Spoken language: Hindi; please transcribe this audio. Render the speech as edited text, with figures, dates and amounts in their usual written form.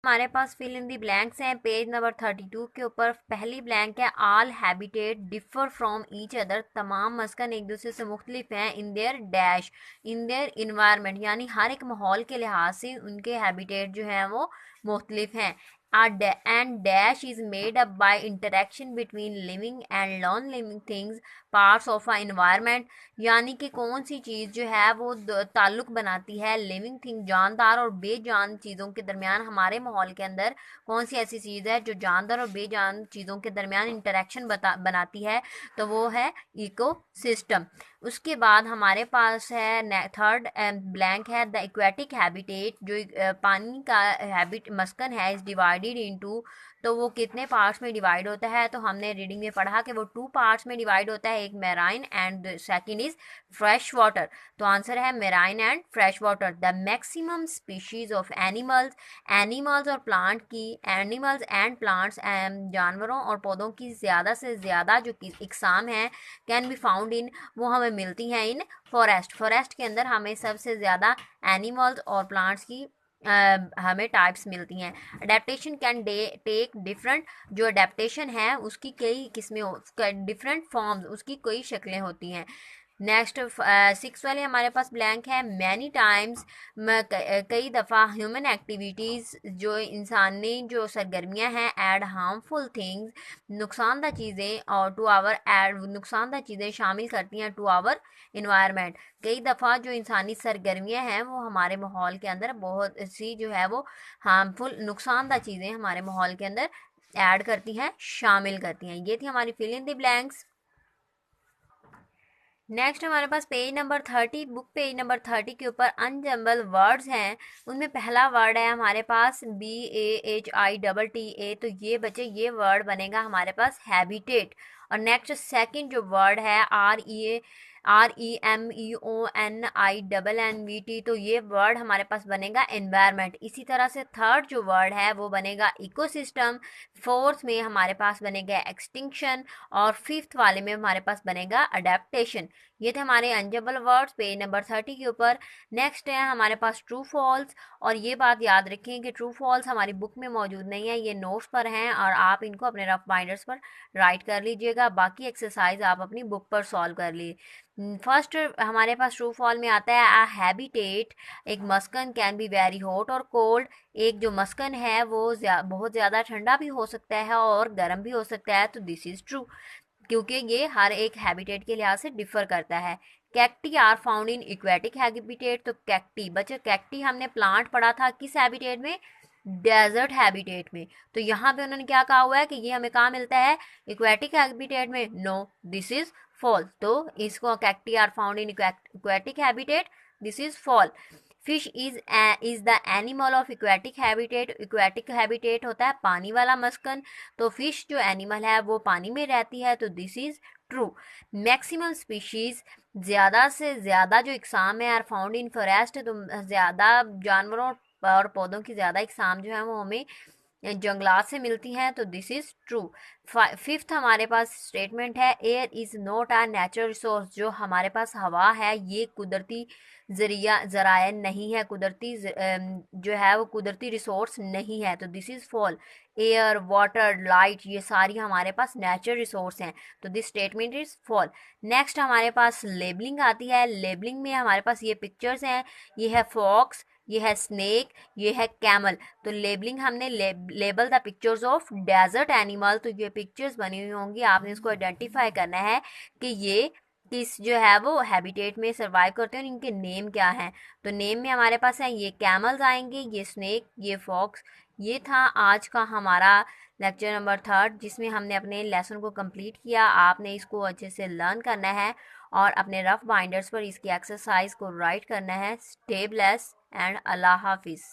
हमारे पास फिल इन दी ब्लैंक्स हैं पेज नंबर 32 के ऊपर। पहली ब्लैंक है all habitat differ from each other, तमाम मस्कन एक दूसरे से मुख्तलिफ हैं in their dash in their environment, यानी हर एक माहौल के लिहाज से उनके हैबिटेट जो हैं वो मुख्तलिफ हैं। And dash is made up by interaction between living and non-living things parts of a environment, यानी कि कौन सी चीज़ जो है वो ताल्लुक बनाती है लिविंग थिंग जानदार और बेजान चीज़ों के दरमियान। हमारे माहौल के अंदर कौन सी ऐसी चीज़ है जो जानदार और बेजान चीज़ों के दरमियान इंटरेक्शन बनाती है, तो वो है इको सिस्टम। उसके बाद हमारे पास है थर्ड ब्लैंक है द एक्वेटिक हैबिटेट, जो पानी का हैबिट मस्कन है इस डिवाइडेड इनटू, तो वो कितने पार्ट्स में डिवाइड होता है, तो हमने रीडिंग में पढ़ा कि वो 2 पार्ट्स में डिवाइड होता है, एक marine and second is fresh water. तो आंसर है marine and fresh water. The maximum species of animals, animals और प्लांट की, एनिमल्स एंड प्लांट्स जानवरों और पौधों की ज़्यादा से ज़्यादा जो इकसाम हैं कैन बी फाउंड इन, वो हमें मिलती हैं इन फॉरेस्ट। फॉरेस्ट के अंदर हमें सबसे ज़्यादा एनिमल्स और प्लांट्स की हमें टाइप्स मिलती हैं। अडेप्टेशन कैन टेक डिफरेंट, जो अडेप्टेशन है उसकी कई किस्में डिफरेंट फॉर्म्स, उसकी कई शक्लें होती हैं। नेक्स्ट 6 वाले हमारे पास ब्लैंक है मैनी टाइम्स, कई दफ़ा ह्यूमन एक्टिविटीज़, जो इंसानी जो सरगर्मियाँ हैं एड हार्मफुल थिंग्स, नुकसानदा चीज़ें, और टू आवर एड नुकसानदा चीज़ें शामिल करती हैं टू आवर इन्वायरमेंट। कई दफ़ा जो इंसानी सरगर्मियाँ हैं वो हमारे माहौल के अंदर बहुत सी जो है वो हार्मफुल नुकसानदा चीज़ें हमारे माहौल के अंदर ऐड करती हैं, शामिल करती हैं। ये थी हमारी fill in the blanks. Next हमारे पास page number 30, book page number 30 के ऊपर अनजम्बल वर्ड्स हैं। उनमें पहला वर्ड है हमारे पास BAHITTA, तो ये बच्चे ये वर्ड बनेगा हमारे पास हैबिटेट। और नेक्स्ट सेकंड जो वर्ड है REMEONINNVT, तो ये वर्ड हमारे पास बनेगा एनवायरनमेंट। इसी तरह से थर्ड जो वर्ड है वो बनेगा इकोसिस्टम, फोर्थ में हमारे पास बनेगा एक्सटिंक्शन, और फिफ्थ वाले में हमारे पास बनेगा अडेप्टेशन। ये थे हमारे अनजम्बल वर्ड्स पेज नंबर 30 के ऊपर। नेक्स्ट है हमारे पास ट्रू फॉल्स, और ये बात याद रखें कि ट्रू फॉल्स हमारी बुक में मौजूद नहीं है, ये नोट्स पर हैं और आप इनको अपने रफ बाइंडर्स पर राइट कर लीजिएगा। बाकी एक्सरसाइज आप अपनी बुक पर सॉल्व कर लीजिए। फर्स्ट हमारे पास ट्रू फॉल में आता है आ हैबिटेट, एक मस्कन कैन बी वेरी हॉट और कोल्ड, एक जो मस्कन है वो बहुत ज़्यादा ठंडा भी हो सकता है और गर्म भी हो सकता है, तो दिस इज़ ट्रू, क्योंकि ये हर एक हैबिटेट के लिहाज से डिफर करता है। Cacti are found in aquatic habitat, तो कैक्टी बच्चे कैक्टी हमने प्लांट पढ़ा था किस हैबिटेट में, डेजर्ट हैबिटेट में। तो यहाँ पे उन्होंने क्या कहा हुआ है कि ये हमें कहाँ मिलता है, इक्वेटिक हैबिटेट में। नो, दिस इज फॉल्स, तो इसको cacti are found in aquatic habitat, this is false. Fish is the animal of aquatic habitat, aquatic habitat होता है पानी वाला मस्कन, तो फिश जो एनिमल है वो पानी में रहती है, तो this is true. Maximum species, ज़्यादा से ज़्यादा जो इकसाम है आर फाउंड इन फॉरेस्ट, तो ज़्यादा जानवरों और पौधों की ज़्यादा इकसाम जो है वो हमें जंगलात से मिलती हैं, तो दिस इज़ ट्रू। फिफ्थ हमारे पास स्टेटमेंट है air is not a natural resource, जो हमारे पास हवा है ये कुदरती ज़राया नहीं है, कुदरती जो है वो कुदरती रिसोर्स नहीं है, तो this is fall. Air, water, light, ये सारी हमारे पास नेचुरल रिसोर्स हैं, तो this statement is fall. Next हमारे पास लेबलिंग आती है। लेबलिंग में हमारे पास ये पिक्चर्स हैं, ये है फॉक्स, ये है स्नेक, ये है कैमल। तो लेबलिंग हमने label the pictures of desert animal, तो ये पिक्चर्स बनी हुई होंगी, आपने इसको आइडेंटिफाई करना है कि ये किस जो है वो हैबिटेट में सर्वाइव करते हैं और इनके नेम क्या हैं। तो नेम में हमारे पास है ये कैमल्स आएंगे, ये स्नेक, ये फॉक्स। ये था आज का हमारा लेक्चर नंबर 3 जिसमें हमने अपने लेसन को कंप्लीट किया। आपने इसको अच्छे से लर्न करना है और अपने रफ बाइंडर्स पर इसकी एक्सरसाइज को राइट करना है। स्टे ब्लेस्ड एंड अल्लाह हाफिज़।